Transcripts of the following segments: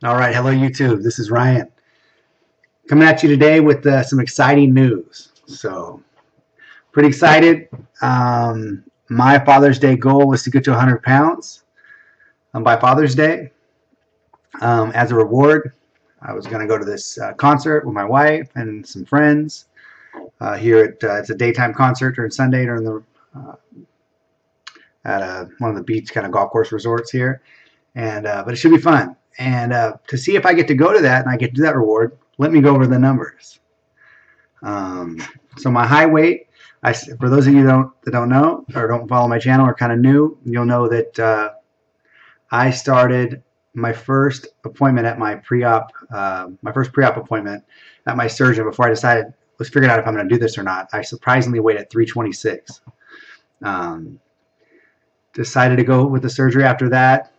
All right, hello YouTube. This is Ryan coming at you today with some exciting news. So, pretty excited. My Father's Day goal was to get to 100 pounds by Father's Day. As a reward, I was going to go to this concert with my wife and some friends here at it's a daytime concert during Sunday during the at one of the beach kind of golf course resorts here, and but it should be fun. And to see if I get to go to that and I get to do that reward, let me go over the numbers. So my height weight, for those of you that don't know or don't follow my channel or kind of new, you'll know that I started my first appointment at my pre-op, my first pre-op appointment at my surgeon before I was figuring out if I'm going to do this or not. I surprisingly weighed at 326. Decided to go with the surgery after that.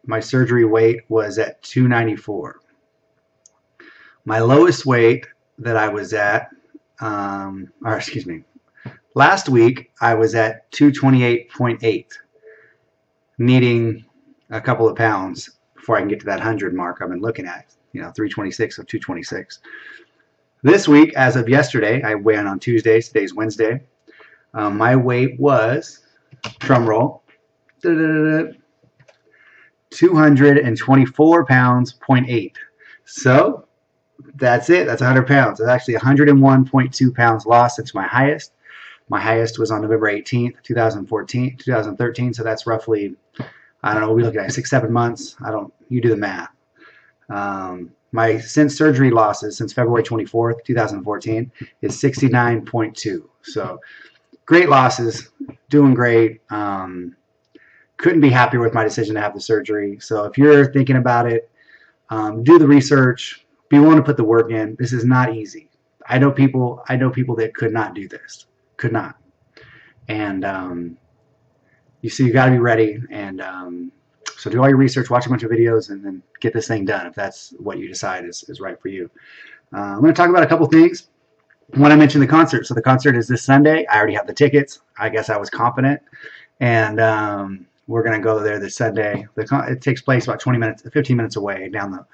My surgery weight was at 294. My lowest weight that I was at, last week I was at 228.8, needing a couple of pounds before I can get to that 100 mark I've been looking at, 326 or 226. This week, as of yesterday, I weigh in on Tuesdays, today's Wednesday, my weight was, drum roll, 224 pounds, 0.8. So that's it. That's 100 pounds. It's actually 101.2 pounds lost since my highest. My highest was on November 18th, 2013. So that's roughly, I don't know, we'll be looking at 6-7 months. You do the math. My since surgery losses since February 24th, 2014 is 69.2. So great losses, doing great. Couldn't be happier with my decision to have the surgery. So if you're thinking about it, do the research, be willing to put the work in. This is not easy. I know people that could not do this, could not. And you got to be ready. And so do all your research, watch a bunch of videos, and then get this thing done if that's what you decide is right for you. I'm going to talk about a couple things. When I mentioned the concert, so the concert is this Sunday. I already have the tickets. I guess I was confident. And we're going to go there this Sunday. It takes place about 15 minutes away down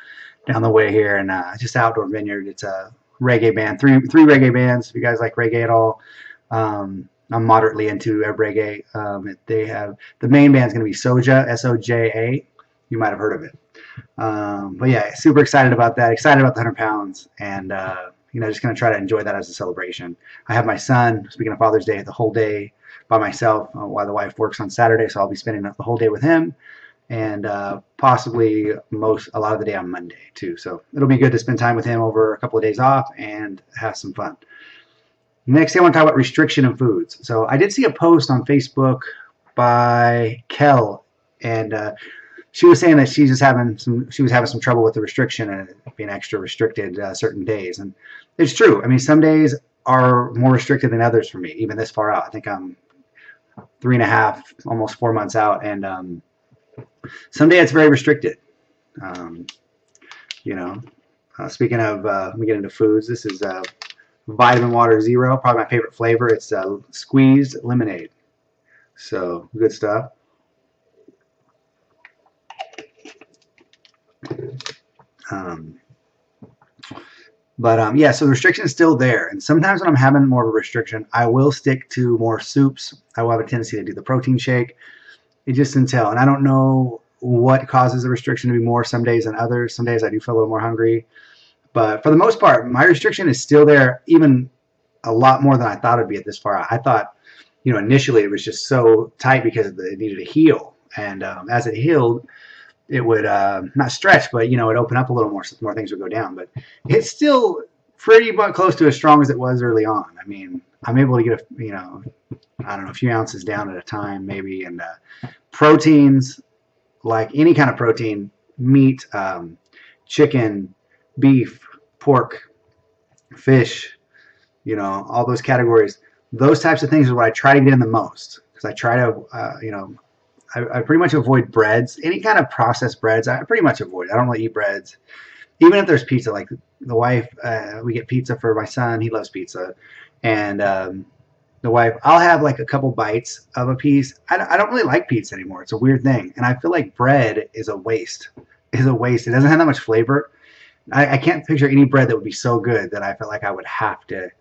the way here, and just outdoor vineyard. It's a reggae band, three reggae bands. If you guys like reggae at all, I'm moderately into reggae. They have the main band's going to be Soja, S-O-J-A. You might have heard of it. But yeah, super excited about that. Excited about the 100 pounds, and just going to try to enjoy that as a celebration. I have my son. Speaking of Father's Day, the whole day by myself while the wife works on Saturday, so I'll be spending the whole day with him, and possibly a lot of the day on Monday too. So it'll be good to spend time with him over a couple of days off and have some fun. Next thing I want to talk about restriction of foods. So I did see a post on Facebook by Kel, and she was saying that she was having some trouble with the restriction and being extra restricted certain days, and it's true. I mean, some days are more restricted than others for me, even this far out. I think I'm 3.5, almost 4 months out, and someday it's very restricted. Speaking of, let me get into foods. This is Vitamin Water Zero, probably my favorite flavor. It's squeezed lemonade. So good stuff. Yeah, so the restriction is still there, and sometimes when I'm having more of a restriction, I will stick to more soups. I will have a tendency to do the protein shake. It just entails, and I don't know what causes the restriction to be more some days than others. Some days I do feel a little more hungry, but for the most part, my restriction is still there, even a lot more than I thought it'd be at this far out. I thought, initially it was just so tight because it needed to heal, and as it healed, it would not stretch, but it'd open up a little more, so more things would go down. But it's still pretty much close to as strong as it was early on. I mean, I'm able to get a few ounces down at a time, maybe. And proteins, like any kind of protein, meat, chicken, beef, pork, fish, all those categories. Those types of things are what I try to get in the most, because I try to, I pretty much avoid breads. Any kind of processed breads, I pretty much avoid. I don't really eat breads. Even if there's pizza, like the wife, we get pizza for my son. He loves pizza. And the wife, I'll have like a couple bites of a piece. I don't really like pizza anymore. It's a weird thing. And I feel like bread is a waste is a waste. It doesn't have that much flavor. I can't picture any bread that would be so good that I felt like I would have to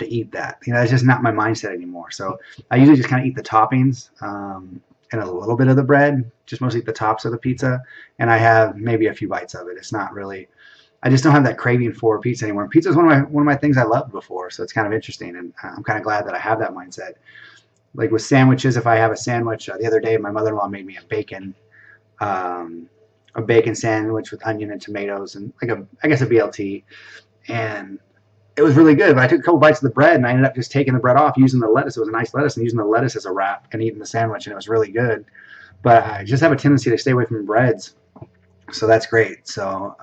eat that. You know, it's just not my mindset anymore. So I usually just kind of eat the toppings and a little bit of the bread, just mostly eat the tops of the pizza, and I have maybe a few bites of it. It's not really. I just don't have that craving for pizza anymore. Pizza is one of my things I loved before, so it's kind of interesting, and I'm kind of glad that I have that mindset. Like with sandwiches, if I have a sandwich, the other day my mother-in-law made me a bacon sandwich with onion and tomatoes and like I guess a BLT, and it was really good. But I took a couple bites of the bread and I ended up just taking the bread off, using the lettuce. It was a nice lettuce, and using the lettuce as a wrap and eating the sandwich, and it was really good. But I just have a tendency to stay away from breads, so that's great. So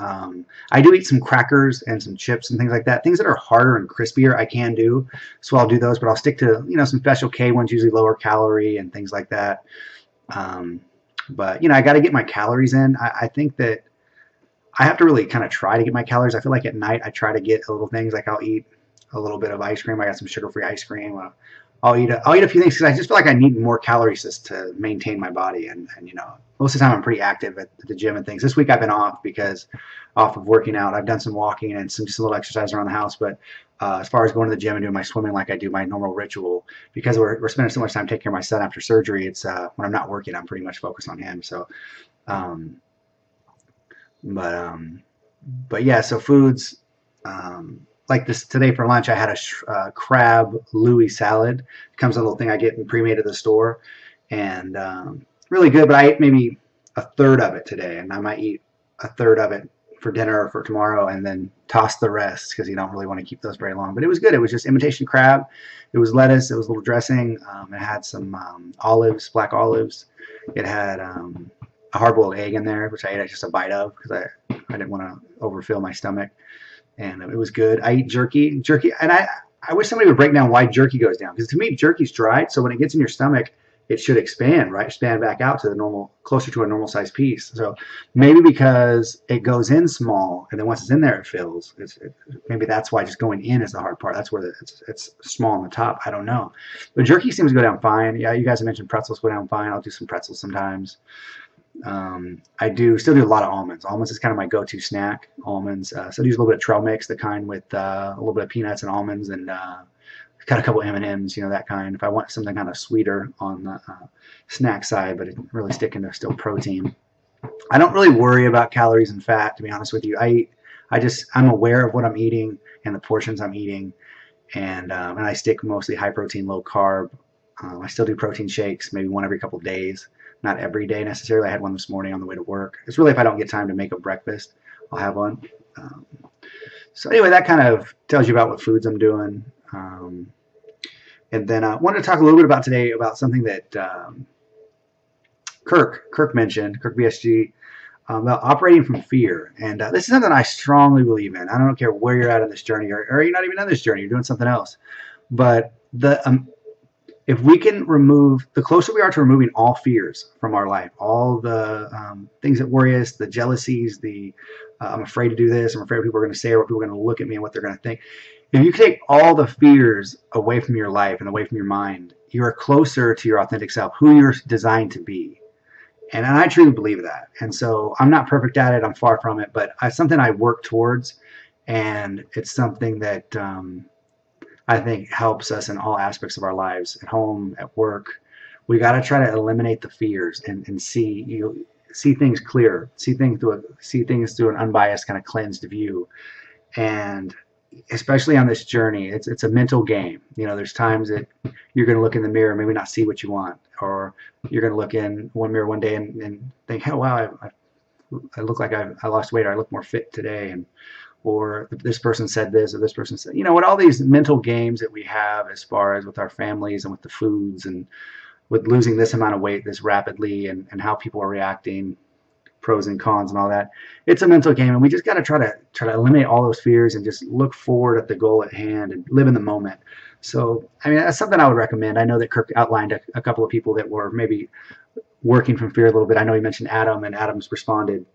I do eat some crackers and some chips and things like that. Things that are harder and crispier I can do, so I'll do those. But I'll stick to some Special K ones, usually lower calorie and things like that. But I got to get my calories in. I think that I have to really kind of try to get my calories. I feel like at night I try to get little things, like I'll eat a little bit of ice cream. I got some sugar-free ice cream. I'll eat a few things because I just feel like I need more calories just to maintain my body. And most of the time I'm pretty active at the gym and things. This week I've been off of working out. I've done some walking and just a little exercise around the house. But as far as going to the gym and doing my swimming like I do my normal ritual, because we're spending so much time taking care of my son after surgery, it's when I'm not working, I'm pretty much focused on him. So, but yeah, so foods. Like this today for lunch, I had a crab Louis salad. It comes in a little thing I get pre-made at the store, and really good. But I ate maybe a third of it today, and I might eat a third of it for dinner or for tomorrow, and then toss the rest because you don't really want to keep those very long. But it was good. It was just imitation crab. It was lettuce. It was a little dressing. It had some olives, black olives. It had a hard-boiled egg in there, which I ate just a bite of because I didn't want to overfill my stomach. And it was good. I eat jerky, and I wish somebody would break down why jerky goes down, because to me jerky's dried, so when it gets in your stomach, it should expand, right? Expand back out to the normal, closer to a normal size piece. So maybe because it goes in small, and then once it's in there, it fills. Maybe that's why just going in is the hard part. That's where it's small on the top. I don't know, but jerky seems to go down fine. Yeah, you guys have mentioned pretzels go down fine. I'll do some pretzels sometimes. I still do a lot of almonds. Almonds is kind of my go-to snack. Almonds. So I use a little bit of trail mix, the kind with a little bit of peanuts and almonds, and got a couple M&Ms, that kind. If I want something kind of sweeter on the snack side, but really sticking to still protein. I don't really worry about calories and fat, to be honest with you. I'm aware of what I'm eating and the portions I'm eating, and I stick mostly high protein, low carb. I still do protein shakes, maybe one every couple of days. Not every day necessarily. I had one this morning on the way to work. It's really if I don't get time to make a breakfast, I'll have one. So anyway, that kind of tells you about what foods I'm doing. And then I wanted to talk a little bit about today about something that Kirk mentioned, Kirk BSG, about operating from fear. And this is something I strongly believe in. I don't care where you're at in this journey, or you're not even on this journey, you're doing something else. But if we can remove, the closer we are to removing all fears from our life, all the things that worry us, the jealousies, I'm afraid to do this, I'm afraid what people are going to say, or what people are going to look at me and what they're going to think. If you take all the fears away from your life and away from your mind, you are closer to your authentic self, who you're designed to be. And I truly believe that. And so I'm not perfect at it, I'm far from it, but it's something I work towards, and it's something that I think helps us in all aspects of our lives, at home, at work. We got to try to eliminate the fears and see things clear, see things through an unbiased, kind of cleansed view. And especially on this journey, it's a mental game. There's times that you're going to look in the mirror and maybe not see what you want, or you're going to look in one mirror one day and think, oh wow, I look like I lost weight, or I look more fit today, or this person said this, or this person said, what all these mental games that we have as far as with our families and with the foods and with losing this amount of weight this rapidly, and how people are reacting, pros and cons and all that. It's a mental game, and we just got to try to eliminate all those fears and just look forward at the goal at hand and live in the moment. So, that's something I would recommend. I know that Kirk outlined a couple of people that were maybe working from fear a little bit. I know he mentioned Adam, and Adam's responded.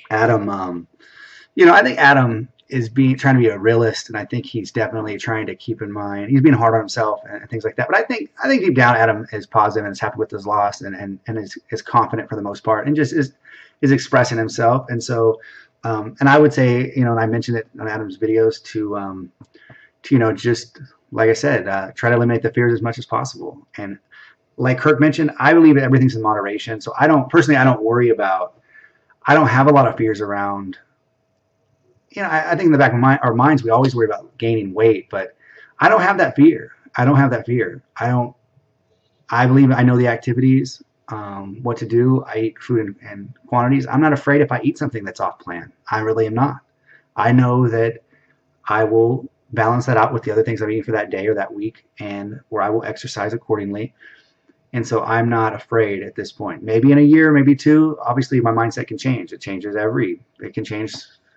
Adam, I think Adam is trying to be a realist, and I think he's definitely trying to keep in mind, he's being hard on himself and things like that. But I think deep down Adam is positive and is happy with his loss, and is confident for the most part, and just is is expressing himself. And so, and I would say, and I mentioned it on Adam's videos to just like I said, try to eliminate the fears as much as possible. And like Kirk mentioned, I believe that everything's in moderation. So I don't worry about, I don't have a lot of fears around, I think in the back of our minds, we always worry about gaining weight, but I don't have that fear. I believe I know the activities, what to do. I eat food in quantities. I'm not afraid if I eat something that's off plan. I really am not. I know that I will balance that out with the other things I'm eating for that day or that week, and where I will exercise accordingly. And so I'm not afraid at this point. Maybe in a year, maybe two, obviously my mindset can change. It can change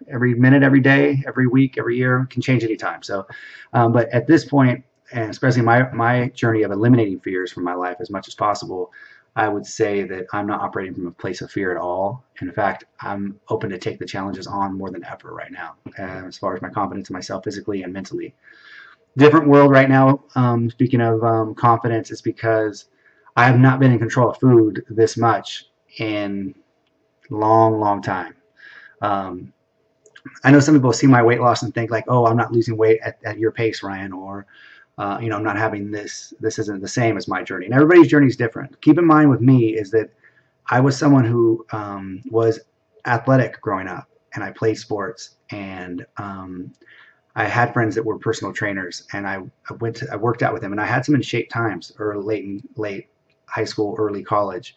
every minute, every day, every week, every year. It can change anytime. So, but at this point, and especially my journey of eliminating fears from my life as much as possible, I would say that I'm not operating from a place of fear at all. In fact, I'm open to take the challenges on more than ever right now, as far as my confidence in myself physically and mentally. Different world right now. Speaking of confidence, it's because I have not been in control of food this much in a long, long time. I know some people see my weight loss and think like, oh, I'm not losing weight at your pace, Ryan, or I'm not having this isn't the same as my journey. And everybody's journey is different. Keep in mind with me is that I was someone who was athletic growing up, and I played sports, and I had friends that were personal trainers, and I worked out with them, and I had some in shape times, or late high school, early college.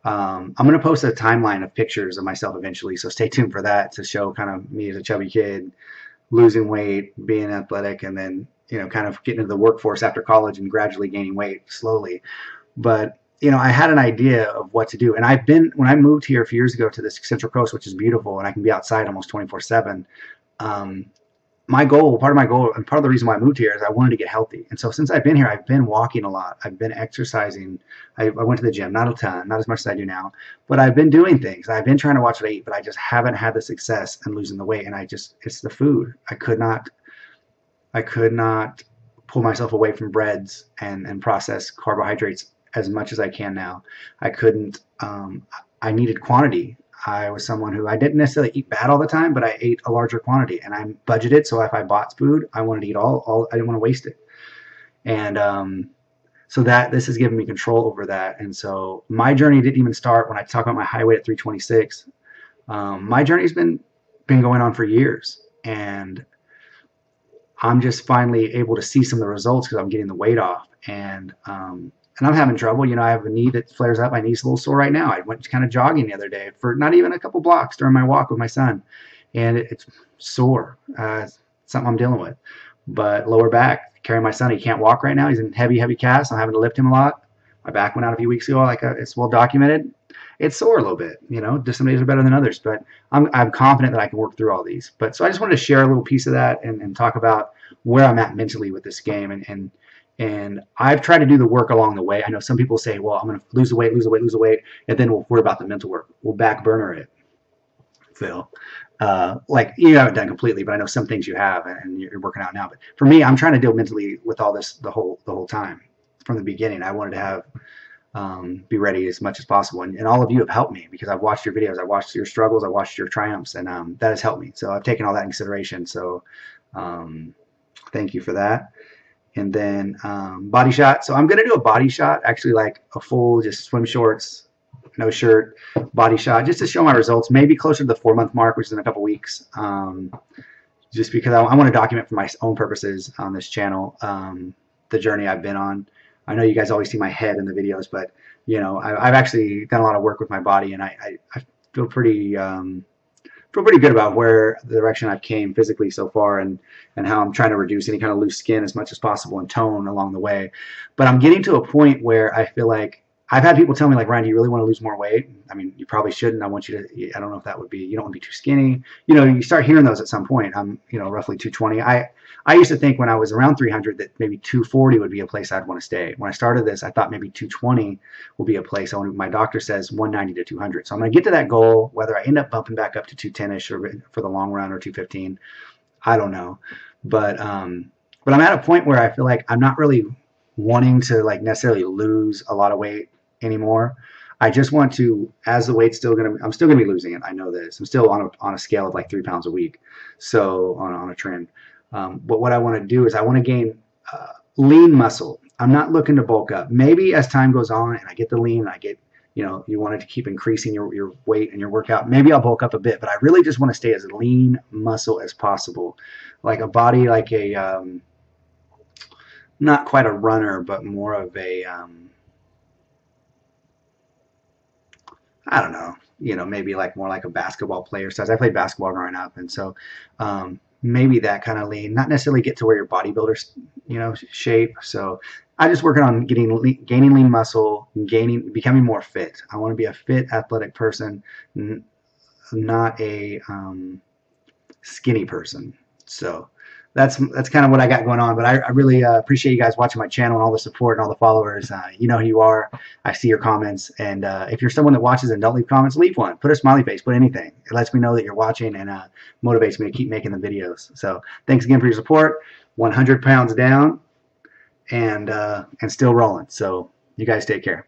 I'm going to post a timeline of pictures of myself eventually, so stay tuned for that, to show kind of me as a chubby kid, losing weight, being athletic, and then kind of getting into the workforce after college and gradually gaining weight slowly. But I had an idea of what to do, and when I moved here a few years ago to this Central Coast, which is beautiful, and I can be outside almost 24/7. Part of my goal, and part of the reason why I moved here, is I wanted to get healthy. And so since I've been here, I've been walking a lot. I've been exercising. I went to the gym, not a ton, not as much as I do now, but I've been doing things. I've been trying to watch what I eat, but I just haven't had the success in losing the weight. And it's the food. I could not pull myself away from breads and processed carbohydrates as much as I can now. I couldn't, I needed quantity. I was someone who, I didn't necessarily eat bad all the time, but I ate a larger quantity, and I budgeted. So if I bought food, I wanted to eat all. I didn't want to waste it. And so this has given me control over that. And so my journey didn't even start when I talk about my high weight at 326. My journey's been going on for years, and I'm just finally able to see some of the results because I'm getting the weight off. And I'm having trouble. I have a knee that flares up. My knee's a little sore right now. I went kind of jogging the other day for not even a couple blocks during my walk with my son, and it's sore. It's something I'm dealing with. But lower back, carrying my son. He can't walk right now. He's in heavy cast. I'm having to lift him a lot. My back went out a few weeks ago. It's well documented. It's sore a little bit. Just some days are better than others. But I'm confident that I can work through all these. But so I just wanted to share a little piece of that and talk about where I'm at mentally with this game. And I've tried to do the work along the way. I know some people say, well, I'm going to lose the weight, and then we'll worry about the mental work. We'll back burner it, Phil. Like, you haven't done completely, but I know some things you have, and you're working out now. But for me, I'm trying to deal mentally with all this the whole time. From the beginning, I wanted to have be ready as much as possible. And all of you have helped me, because I've watched your videos, I've watched your struggles, I've watched your triumphs, and that has helped me. So I've taken all that in consideration. So thank you for that. And then body shot. So I'm going to do a body shot, actually like a full just swim shorts, no shirt, body shot, just to show my results, maybe closer to the 4-month mark, which is in a couple weeks. Just because I want to document for my own purposes on this channel the journey I've been on. I know you guys always see my head in the videos, but I've actually done a lot of work with my body, and I feel pretty good about where the direction I've came physically so far, and how I'm trying to reduce any kind of loose skin as much as possible and tone along the way. But I'm getting to a point where I feel like I've had people tell me, like, Ryan, do you really want to lose more weight? I mean, you probably shouldn't. I want you to, I don't know if that would be, you don't want to be too skinny. You start hearing those at some point. I'm, roughly 220. I used to think when I was around 300 that maybe 240 would be a place I'd want to stay. When I started this, I thought maybe 220 will be a place. My doctor says 190 to 200. So I'm going to get to that goal, whether I end up bumping back up to 210-ish or for the long run, or 215. I don't know. But I'm at a point where I feel like I'm not really wanting to necessarily lose a lot of weight anymore. I just want to, as the weight's still going to, I'm still going to be losing it. I know this. I'm still on a scale of like 3 pounds a week. So on a trend. But what I want to do is I want to gain lean muscle. I'm not looking to bulk up. Maybe as time goes on and I get the lean, and I get, you wanted to keep increasing your weight and your workout, maybe I'll bulk up a bit, but I really just want to stay as lean muscle as possible. Like a body, like a, not quite a runner, but more of a, I don't know, maybe like more like a basketball player size. I played basketball growing up, and so maybe that kind of lean, not necessarily get to where your bodybuilder, shape. So I just working on gaining lean muscle, becoming more fit. I want to be a fit, athletic person, not a skinny person. So that's kind of what I got going on. But I really appreciate you guys watching my channel and all the support and all the followers. You know who you are. I see your comments. And if you're someone that watches and don't leave comments, leave one. Put a smiley face. Put anything. It lets me know that you're watching and motivates me to keep making the videos. So thanks again for your support. 100 pounds down and still rolling. So you guys take care.